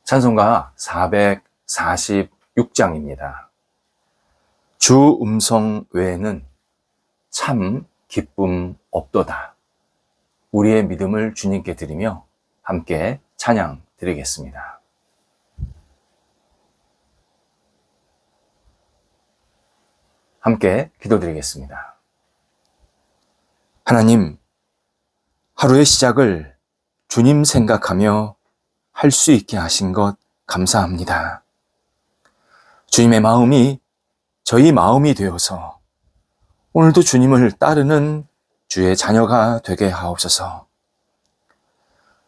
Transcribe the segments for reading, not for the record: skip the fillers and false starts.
찬송가 446장입니다. 주 음성 외에는 참 기쁨 없도다. 우리의 믿음을 주님께 드리며 함께 찬양 드리겠습니다. 함께 기도드리겠습니다. 하나님, 하루의 시작을 주님 생각하며 할 수 있게 하신 것 감사합니다. 주님의 마음이 저희 마음이 되어서 오늘도 주님을 따르는 주의 자녀가 되게 하옵소서.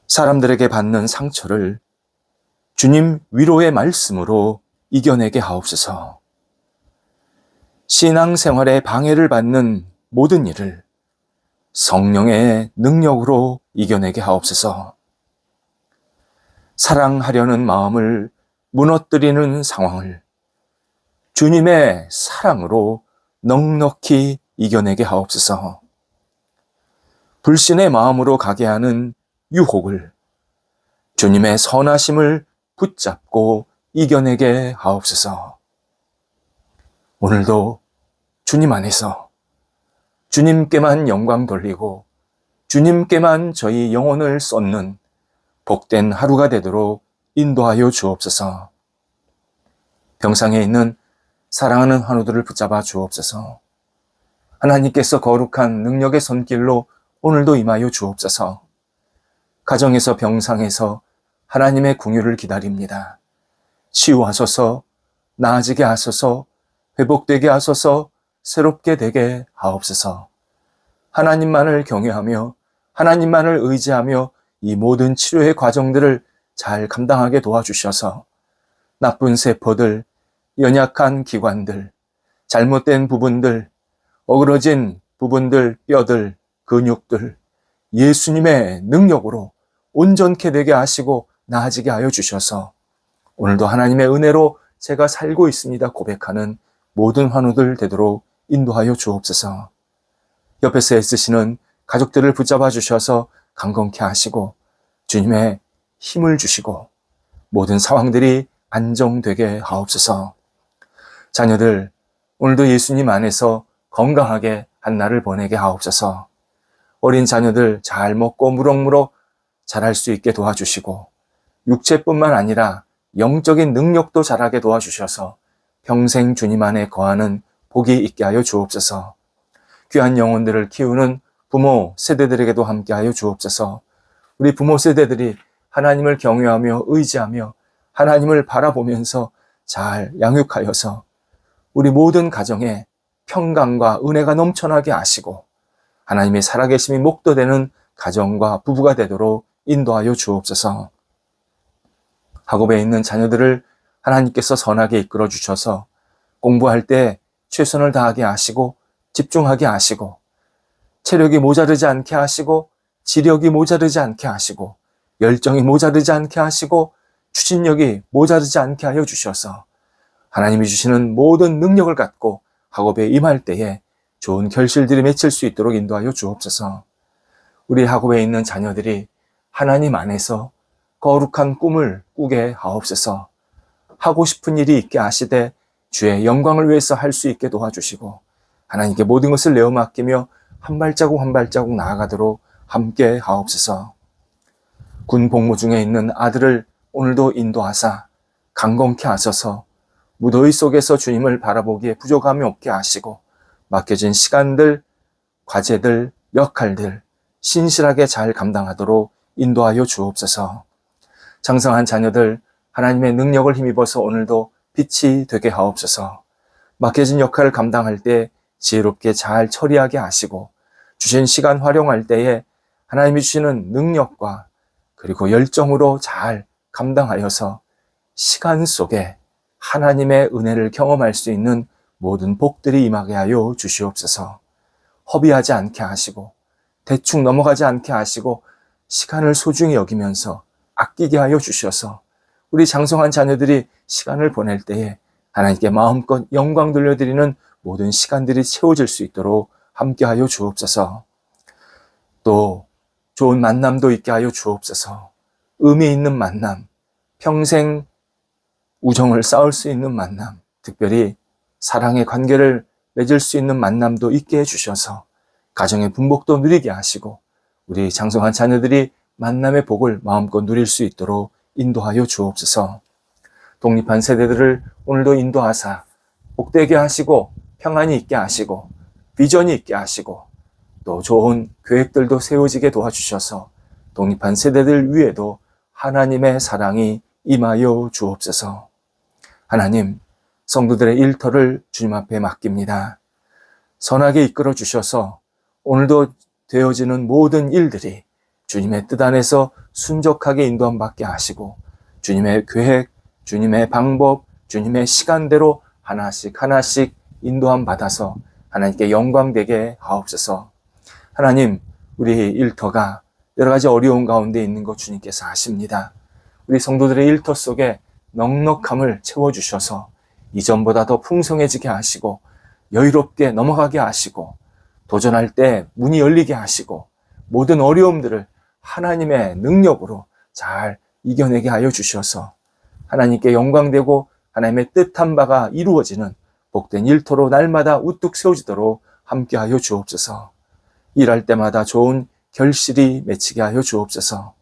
사람들에게 받는 상처를 주님 위로의 말씀으로 이겨내게 하옵소서. 신앙생활에 방해를 받는 모든 일을 성령의 능력으로 이겨내게 하옵소서. 사랑하려는 마음을 무너뜨리는 상황을 주님의 사랑으로 넉넉히 이겨내게 하옵소서. 불신의 마음으로 가게 하는 유혹을 주님의 선하심을 붙잡고 이겨내게 하옵소서. 오늘도 주님 안에서 주님께만 영광 돌리고 주님께만 저희 영혼을 쏟는 복된 하루가 되도록 인도하여 주옵소서. 병상에 있는 사랑하는 환우들을 붙잡아 주옵소서. 하나님께서 거룩한 능력의 손길로 오늘도 임하여 주옵소서. 가정에서 병상에서 하나님의 궁유를 기다립니다. 치유하소서, 나아지게 하소서, 회복되게 하소서, 새롭게 되게 하옵소서. 하나님만을 경외하며 하나님만을 의지하며 이 모든 치료의 과정들을 잘 감당하게 도와주셔서 나쁜 세포들, 연약한 기관들, 잘못된 부분들, 어그러진 부분들, 뼈들, 근육들, 예수님의 능력으로 온전케 되게 하시고 나아지게 하여 주셔서 오늘도 하나님의 은혜로 제가 살고 있습니다 고백하는 모든 환우들 되도록 인도하여 주옵소서. 옆에서 애쓰시는 가족들을 붙잡아 주셔서 강건케 하시고 주님의 힘을 주시고 모든 상황들이 안정되게 하옵소서. 자녀들 오늘도 예수님 안에서 건강하게 한 날을 보내게 하옵소서. 어린 자녀들 잘 먹고 무럭무럭 자랄 수 있게 도와주시고 육체뿐만 아니라 영적인 능력도 자라게 도와주셔서 평생 주님 안에 거하는 복이 있게 하여 주옵소서. 귀한 영혼들을 키우는 부모 세대들에게도 함께하여 주옵소서. 우리 부모 세대들이 하나님을 경외하며 의지하며 하나님을 바라보면서 잘 양육하여서 우리 모든 가정에 평강과 은혜가 넘쳐나게 하시고 하나님의 살아계심이 목도되는 가정과 부부가 되도록 인도하여 주옵소서. 학업에 있는 자녀들을 하나님께서 선하게 이끌어 주셔서 공부할 때 최선을 다하게 하시고 집중하게 하시고 체력이 모자르지 않게 하시고 지력이 모자르지 않게 하시고 열정이 모자르지 않게 하시고 추진력이 모자르지 않게 하여 주셔서 하나님이 주시는 모든 능력을 갖고 학업에 임할 때에 좋은 결실들이 맺힐 수 있도록 인도하여 주옵소서. 우리 학업에 있는 자녀들이 하나님 안에서 거룩한 꿈을 꾸게 하옵소서. 하고 싶은 일이 있게 하시되 주의 영광을 위해서 할 수 있게 도와주시고 하나님께 모든 것을 내어 맡기며 한 발자국 한 발자국 나아가도록 함께 하옵소서. 군 복무 중에 있는 아들을 오늘도 인도하사 강건케 하소서. 무더위 속에서 주님을 바라보기에 부족함이 없게 하시고 맡겨진 시간들, 과제들, 역할들 신실하게 잘 감당하도록 인도하여 주옵소서. 장성한 자녀들 하나님의 능력을 힘입어서 오늘도 빛이 되게 하옵소서. 맡겨진 역할을 감당할 때 지혜롭게 잘 처리하게 하시고 주신 시간 활용할 때에 하나님이 주시는 능력과 그리고 열정으로 잘 감당하여서 시간 속에 하나님의 은혜를 경험할 수 있는 모든 복들이 임하게 하여 주시옵소서. 허비하지 않게 하시고 대충 넘어가지 않게 하시고 시간을 소중히 여기면서 아끼게 하여 주셔서 우리 장성한 자녀들이 시간을 보낼 때에 하나님께 마음껏 영광 돌려드리는 모든 시간들이 채워질 수 있도록 함께하여 주옵소서. 또 좋은 만남도 있게 하여 주옵소서. 의미 있는 만남, 평생 우정을 쌓을 수 있는 만남, 특별히 사랑의 관계를 맺을 수 있는 만남도 있게 해주셔서 가정의 분복도 누리게 하시고 우리 장성한 자녀들이 만남의 복을 마음껏 누릴 수 있도록 인도하여 주옵소서. 독립한 세대들을 오늘도 인도하사 복되게 하시고 평안이 있게 하시고 비전이 있게 하시고 또 좋은 계획들도 세워지게 도와주셔서 독립한 세대들 위에도 하나님의 사랑이 임하여 주옵소서. 하나님, 성도들의 일터를 주님 앞에 맡깁니다. 선하게 이끌어 주셔서 오늘도 되어지는 모든 일들이 주님의 뜻 안에서 순적하게 인도함 받게 하시고 주님의 계획, 주님의 방법, 주님의 시간대로 하나씩 하나씩 인도함 받아서 하나님께 영광되게 하옵소서. 하나님, 우리 일터가 여러 가지 어려운 가운데 있는 것 주님께서 아십니다. 우리 성도들의 일터 속에 넉넉함을 채워주셔서 이전보다 더 풍성해지게 하시고 여유롭게 넘어가게 하시고 도전할 때 문이 열리게 하시고 모든 어려움들을 하나님의 능력으로 잘 이겨내게 하여 주셔서 하나님께 영광되고 하나님의 뜻한 바가 이루어지는 복된 일터로 날마다 우뚝 세워지도록 함께하여 주옵소서. 일할 때마다 좋은 결실이 맺히게 하여 주옵소서.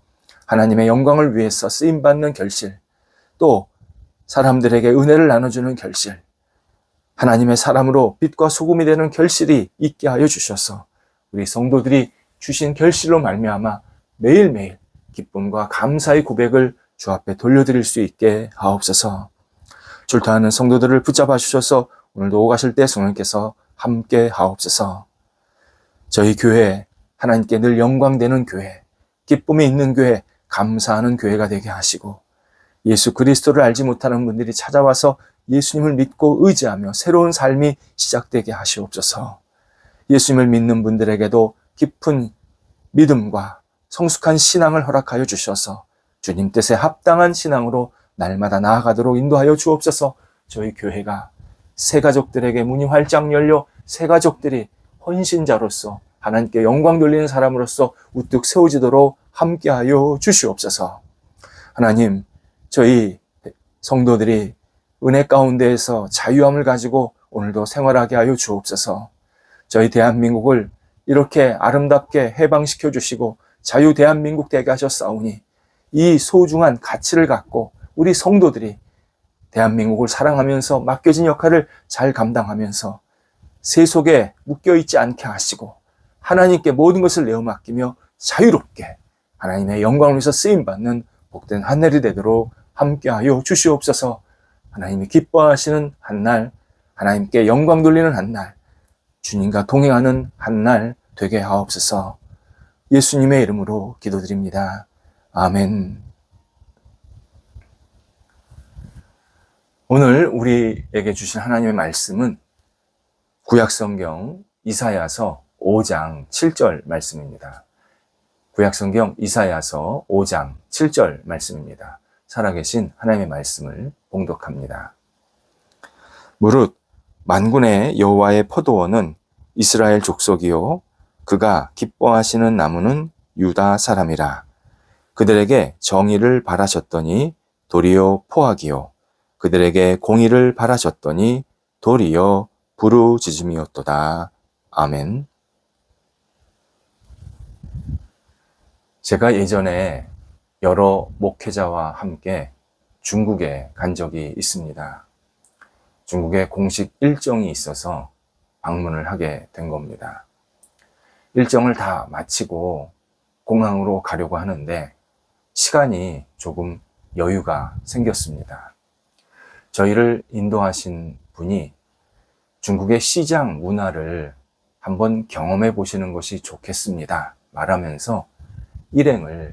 하나님의 영광을 위해서 쓰임받는 결실, 또 사람들에게 은혜를 나눠주는 결실, 하나님의 사람으로 빛과 소금이 되는 결실이 있게 하여 주셔서 우리 성도들이 주신 결실로 말미암아 매일매일 기쁨과 감사의 고백을 주 앞에 돌려드릴 수 있게 하옵소서. 출타하는 성도들을 붙잡아 주셔서 오늘도 오가실 때 성령께서 함께 하옵소서. 저희 교회, 하나님께 늘 영광되는 교회, 기쁨이 있는 교회, 감사하는 교회가 되게 하시고 예수 그리스도를 알지 못하는 분들이 찾아와서 예수님을 믿고 의지하며 새로운 삶이 시작되게 하시옵소서. 예수님을 믿는 분들에게도 깊은 믿음과 성숙한 신앙을 허락하여 주셔서 주님 뜻에 합당한 신앙으로 날마다 나아가도록 인도하여 주옵소서. 저희 교회가 새 가족들에게 문이 활짝 열려 새 가족들이 헌신자로서 하나님께 영광 돌리는 사람으로서 우뚝 세워지도록 함께하여 주시옵소서. 하나님, 저희 성도들이 은혜 가운데에서 자유함을 가지고 오늘도 생활하게 하여 주옵소서. 저희 대한민국을 이렇게 아름답게 해방시켜 주시고 자유 대한민국 되게 하셨사오니 이 소중한 가치를 갖고 우리 성도들이 대한민국을 사랑하면서 맡겨진 역할을 잘 감당하면서 세속에 묶여있지 않게 하시고 하나님께 모든 것을 내어 맡기며 자유롭게 하나님의 영광을 위해서 쓰임받는 복된 한 해이 되도록 함께하여 주시옵소서. 하나님이 기뻐하시는 한 날, 하나님께 영광 돌리는 한 날, 주님과 동행하는 한 날 되게 하옵소서. 예수님의 이름으로 기도드립니다. 아멘. 오늘 우리에게 주신 하나님의 말씀은 구약성경 이사야서 5장 7절 말씀입니다. 구약성경 이사야서 5장 7절 말씀입니다. 살아계신 하나님의 말씀을 봉독합니다. 무릇 만군의 여호와의 포도원은 이스라엘 족속이요 그가 기뻐하시는 나무는 유다 사람이라. 그들에게 정의를 바라셨더니 도리어 포악이요 그들에게 공의를 바라셨더니 도리어 부르짖음이었도다. 아멘. 제가 예전에 여러 목회자와 함께 중국에 간 적이 있습니다. 중국에 공식 일정이 있어서 방문을 하게 된 겁니다. 일정을 다 마치고 공항으로 가려고 하는데 시간이 조금 여유가 생겼습니다. 저희를 인도하신 분이 중국의 시장 문화를 한번 경험해 보시는 것이 좋겠습니다 말하면서 일행을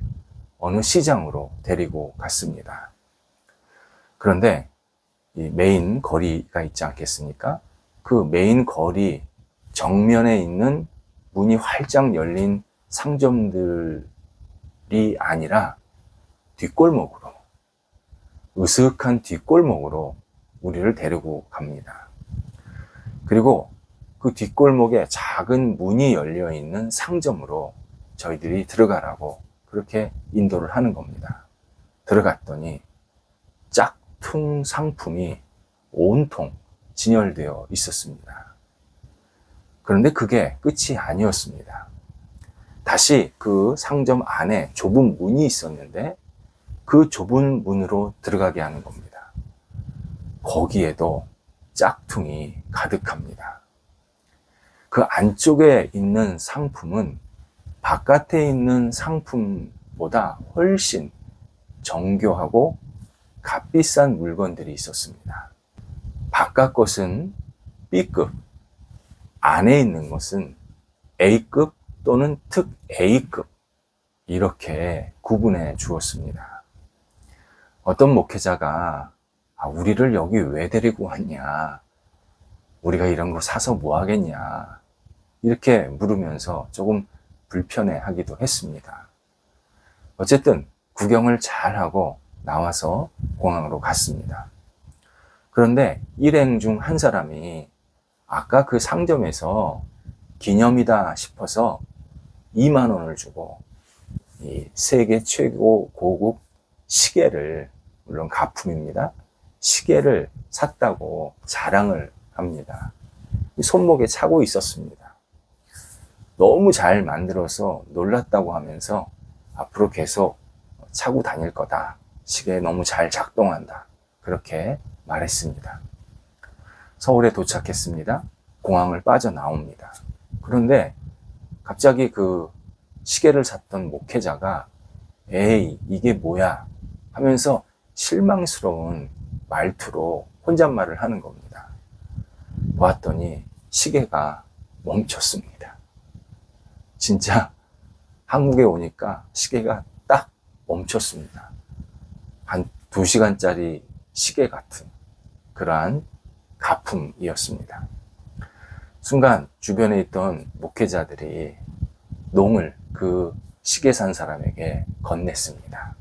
어느 시장으로 데리고 갔습니다. 그런데 이 메인 거리가 있지 않겠습니까? 그 메인 거리 정면에 있는 문이 활짝 열린 상점들이 아니라 뒷골목으로, 으슥한 뒷골목으로 우리를 데리고 갑니다. 그리고 그 뒷골목에 작은 문이 열려 있는 상점으로 저희들이 들어가라고 그렇게 인도를 하는 겁니다. 들어갔더니 짝퉁 상품이 온통 진열되어 있었습니다. 그런데 그게 끝이 아니었습니다. 다시 그 상점 안에 좁은 문이 있었는데 그 좁은 문으로 들어가게 하는 겁니다. 거기에도 짝퉁이 가득합니다. 그 안쪽에 있는 상품은 바깥에 있는 상품보다 훨씬 정교하고 값비싼 물건들이 있었습니다. 바깥 것은 B급, 안에 있는 것은 A급 또는 특 A급, 이렇게 구분해 주었습니다. 어떤 목회자가 우리를 여기 왜 데리고 왔냐, 우리가 이런 거 사서 뭐 하겠냐, 이렇게 물으면서 조금 불편해 하기도 했습니다. 어쨌든 구경을 잘 하고 나와서 공항으로 갔습니다. 그런데 일행 중 한 사람이 아까 그 상점에서 기념이다 싶어서 2만 원을 주고 이 세계 최고 고급 시계를, 물론 가품입니다, 시계를 샀다고 자랑을 합니다. 손목에 차고 있었습니다. 너무 잘 만들어서 놀랐다고 하면서 앞으로 계속 차고 다닐 거다, 시계 너무 잘 작동한다, 그렇게 말했습니다. 서울에 도착했습니다. 공항을 빠져나옵니다. 그런데 갑자기 그 시계를 샀던 목회자가 에이 이게 뭐야 하면서 실망스러운 말투로 혼잣말을 하는 겁니다. 보았더니 시계가 멈췄습니다. 진짜 한국에 오니까 시계가 딱 멈췄습니다. 한 2시간짜리 시계 같은 그러한 가품이었습니다. 순간 주변에 있던 목회자들이 농을 그 시계 산 사람에게 건넸습니다.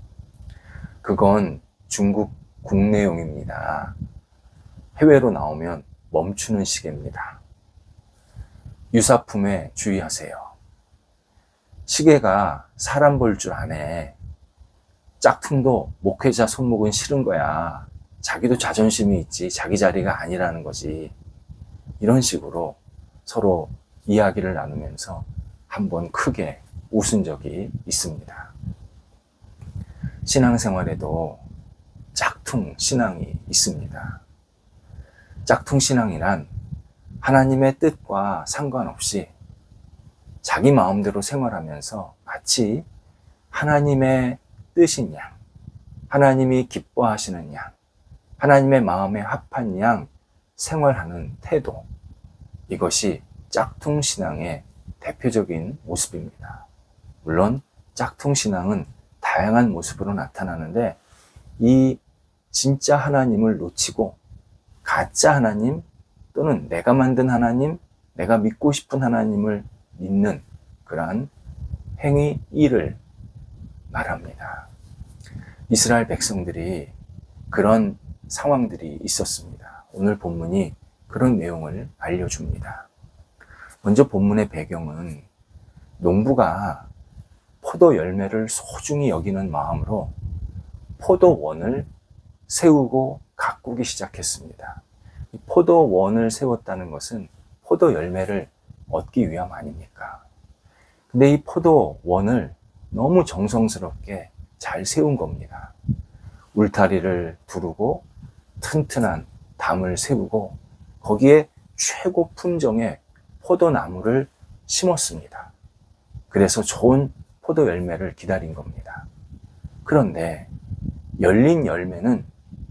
그건 중국 국내용입니다. 해외로 나오면 멈추는 시계입니다. 유사품에 주의하세요. 시계가 사람 볼 줄 아네. 짝퉁도 목회자 손목은 싫은 거야. 자기도 자존심이 있지, 자기 자리가 아니라는 거지. 이런 식으로 서로 이야기를 나누면서 한번 크게 웃은 적이 있습니다. 신앙생활에도 짝퉁 신앙이 있습니다. 짝퉁 신앙이란 하나님의 뜻과 상관없이 자기 마음대로 생활하면서 마치 하나님의 뜻인 양, 하나님이 기뻐하시는 양, 하나님의 마음에 합한 양 생활하는 태도, 이것이 짝퉁 신앙의 대표적인 모습입니다. 물론 짝퉁 신앙은 다양한 모습으로 나타나는데 이 진짜 하나님을 놓치고 가짜 하나님 또는 내가 만든 하나님, 내가 믿고 싶은 하나님을 믿는 그러한 행위, 일을 말합니다. 이스라엘 백성들이 그런 상황들이 있었습니다. 오늘 본문이 그런 내용을 알려줍니다. 먼저 본문의 배경은 농부가 포도 열매를 소중히 여기는 마음으로 포도원을 세우고 가꾸기 시작했습니다. 이 포도원을 세웠다는 것은 포도 열매를 얻기 위함 아닙니까? 근데 이 포도원을 너무 정성스럽게 잘 세운 겁니다. 울타리를 두르고 튼튼한 담을 세우고 거기에 최고 품종의 포도나무를 심었습니다. 그래서 좋은 포도 열매를 기다린 겁니다. 그런데 열린 열매는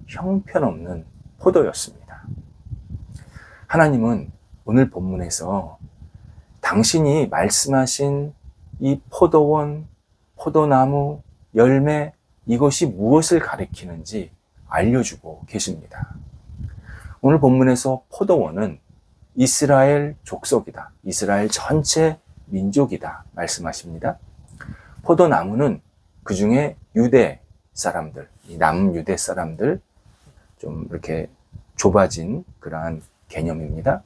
형편없는 포도였습니다. 하나님은 오늘 본문에서 당신이 말씀하신 이 포도원, 포도나무, 열매, 이것이 무엇을 가리키는지 알려주고 계십니다. 오늘 본문에서 포도원은 이스라엘 족속이다, 이스라엘 전체 민족이다 말씀하십니다. 포도나무는 그 중에 유대 사람들, 이 남유대 사람들, 좀 이렇게 좁아진 그러한 개념입니다.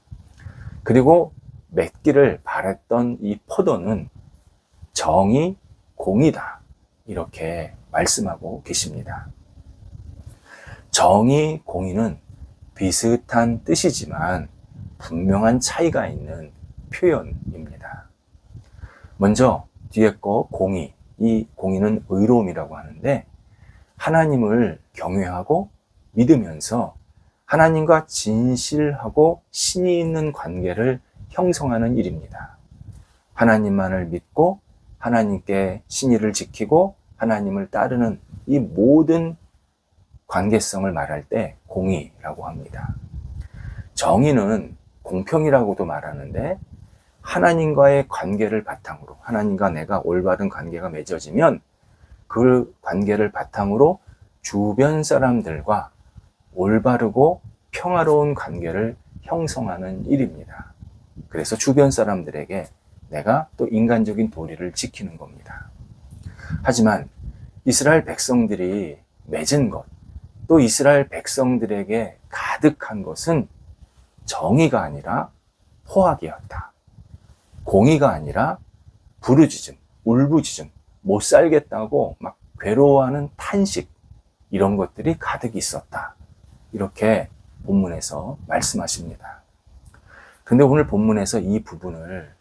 그리고 맺기를 바랬던 이 포도는 정의, 공의다, 이렇게 말씀하고 계십니다. 정의, 공의는 비슷한 뜻이지만 분명한 차이가 있는 표현입니다. 먼저 뒤에 거 공의, 이 공의는 의로움이라고 하는데 하나님을 경외하고 믿으면서 하나님과 진실하고 신이 있는 관계를 형성하는 일입니다. 하나님만을 믿고 하나님께 신의를 지키고 하나님을 따르는 이 모든 관계성을 말할 때 공의라고 합니다. 정의는 공평이라고도 말하는데 하나님과의 관계를 바탕으로 하나님과 내가 올바른 관계가 맺어지면 그 관계를 바탕으로 주변 사람들과 올바르고 평화로운 관계를 형성하는 일입니다. 그래서 주변 사람들에게 내가 또 인간적인 도리를 지키는 겁니다. 하지만 이스라엘 백성들이 맺은 것, 또 이스라엘 백성들에게 가득한 것은 정의가 아니라 포악이었다. 공의가 아니라 부르짖음, 울부짖음, 못 살겠다고 막 괴로워하는 탄식, 이런 것들이 가득 있었다. 이렇게 본문에서 말씀하십니다. 근데 오늘 본문에서 이 부분을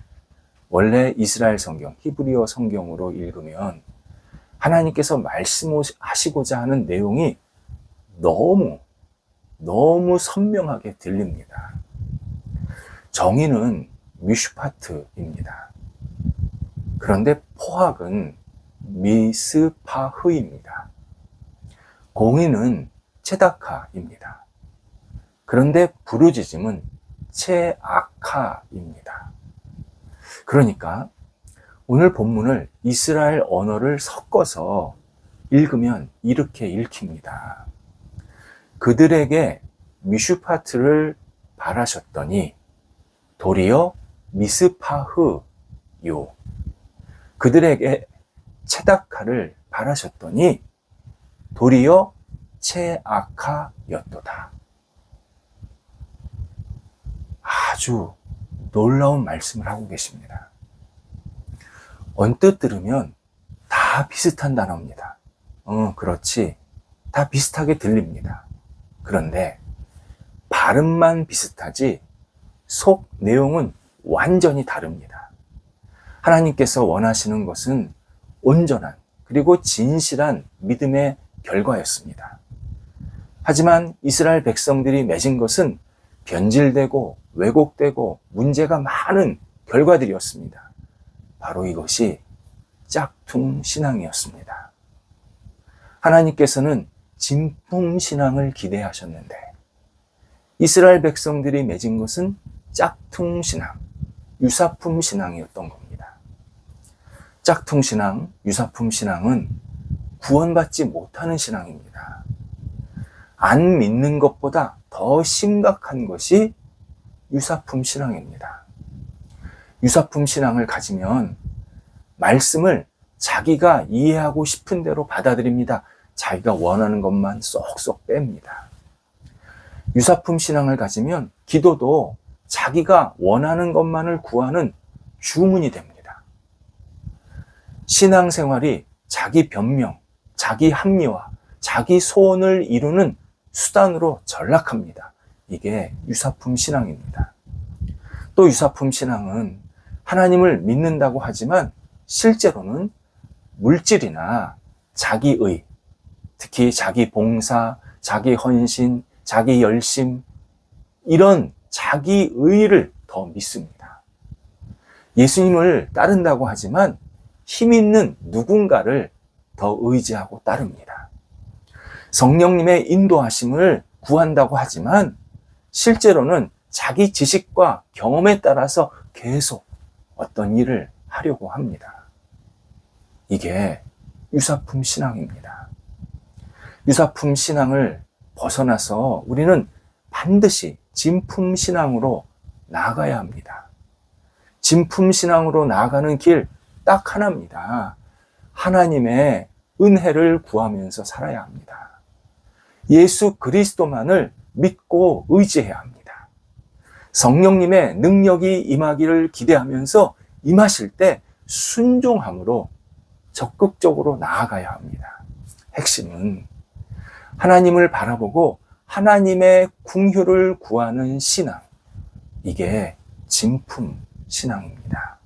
원래 이스라엘 성경, 히브리어 성경으로 읽으면 하나님께서 말씀하시고자 하는 내용이 너무 선명하게 들립니다. 정의는 미슈파트입니다. 그런데 포악은 미스파흐입니다. 공의는 체다카입니다. 그런데 부르짖음은 체아카입니다. 그러니까 오늘 본문을 이스라엘 언어를 섞어서 읽으면 이렇게 읽힙니다. 그들에게 미슈파트를 바라셨더니 도리어 미스파흐요. 그들에게 체다카를 바라셨더니 도리어 체아카였도다. 아주 놀라운 말씀을 하고 계십니다. 언뜻 들으면 다 비슷한 단어입니다. 그렇지. 다 비슷하게 들립니다. 그런데 발음만 비슷하지 속 내용은 완전히 다릅니다. 하나님께서 원하시는 것은 온전한 그리고 진실한 믿음의 결과였습니다. 하지만 이스라엘 백성들이 맺은 것은 변질되고 왜곡되고 문제가 많은 결과들이었습니다. 바로 이것이 짝퉁 신앙이었습니다. 하나님께서는 진품 신앙을 기대하셨는데 이스라엘 백성들이 맺은 것은 짝퉁 신앙, 유사품 신앙이었던 겁니다. 짝퉁 신앙, 유사품 신앙은 구원받지 못하는 신앙입니다. 안 믿는 것보다 더 심각한 것이 유사품 신앙입니다. 유사품 신앙을 가지면 말씀을 자기가 이해하고 싶은 대로 받아들입니다. 자기가 원하는 것만 쏙쏙 뺍니다. 유사품 신앙을 가지면 기도도 자기가 원하는 것만을 구하는 주문이 됩니다. 신앙생활이 자기 변명, 자기 합리화, 자기 소원을 이루는 수단으로 전락합니다. 이게 유사품 신앙입니다. 또 유사품 신앙은 하나님을 믿는다고 하지만 실제로는 물질이나 자기의, 특히 자기 봉사, 자기 헌신, 자기 열심, 이런 자기의를 더 믿습니다. 예수님을 따른다고 하지만 힘 있는 누군가를 더 의지하고 따릅니다. 성령님의 인도하심을 구한다고 하지만 실제로는 자기 지식과 경험에 따라서 계속 어떤 일을 하려고 합니다. 이게 유사품 신앙입니다. 유사품 신앙을 벗어나서 우리는 반드시 진품 신앙으로 나아가야 합니다. 진품 신앙으로 나아가는 길 딱 하나입니다. 하나님의 은혜를 구하면서 살아야 합니다. 예수 그리스도만을 믿고 의지해야 합니다. 성령님의 능력이 임하기를 기대하면서 임하실 때 순종함으로 적극적으로 나아가야 합니다. 핵심은 하나님을 바라보고 하나님의 궁휼을 구하는 신앙, 이게 진품 신앙입니다.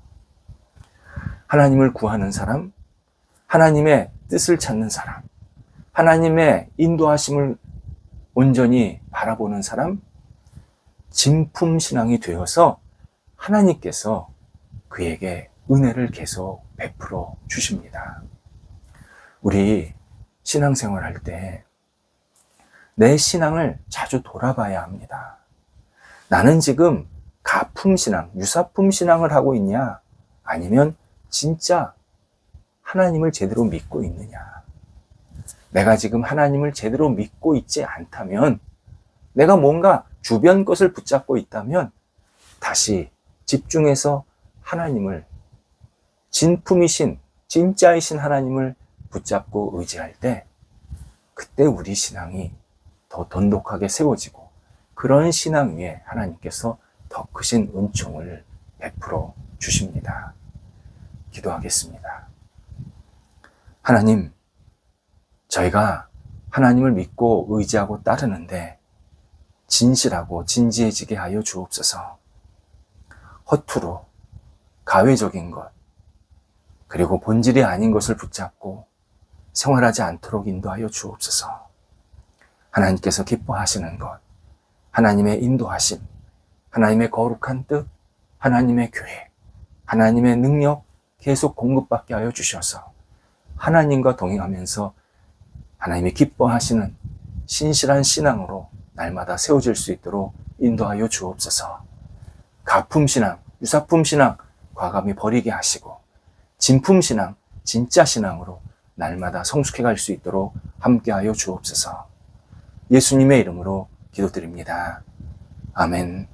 하나님을 구하는 사람, 하나님의 뜻을 찾는 사람, 하나님의 인도하심을 온전히 바라보는 사람, 진품 신앙이 되어서 하나님께서 그에게 은혜를 계속 베풀어 주십니다. 우리 신앙생활 할 때 내 신앙을 자주 돌아봐야 합니다. 나는 지금 가품 신앙, 유사품 신앙을 하고 있냐? 아니면 진짜 하나님을 제대로 믿고 있느냐? 내가 지금 하나님을 제대로 믿고 있지 않다면, 내가 뭔가 주변 것을 붙잡고 있다면 다시 집중해서 하나님을, 진품이신, 진짜이신 하나님을 붙잡고 의지할 때, 그때 우리 신앙이 더 돈독하게 세워지고, 그런 신앙 위에 하나님께서 더 크신 은총을 베풀어 주십니다. 기도하겠습니다. 하나님, 저희가 하나님을 믿고 의지하고 따르는데 진실하고 진지해지게 하여 주옵소서. 허투루 가외적인 것, 그리고 본질이 아닌 것을 붙잡고 생활하지 않도록 인도하여 주옵소서. 하나님께서 기뻐하시는 것, 하나님의 인도하심, 하나님의 거룩한 뜻, 하나님의 계획, 하나님의 능력 계속 공급받게 하여 주셔서 하나님과 동행하면서 하나님이 기뻐하시는 신실한 신앙으로 날마다 세워질 수 있도록 인도하여 주옵소서. 가품신앙, 유사품신앙 과감히 버리게 하시고 진품신앙, 진짜 신앙으로 날마다 성숙해 갈 수 있도록 함께하여 주옵소서. 예수님의 이름으로 기도드립니다. 아멘.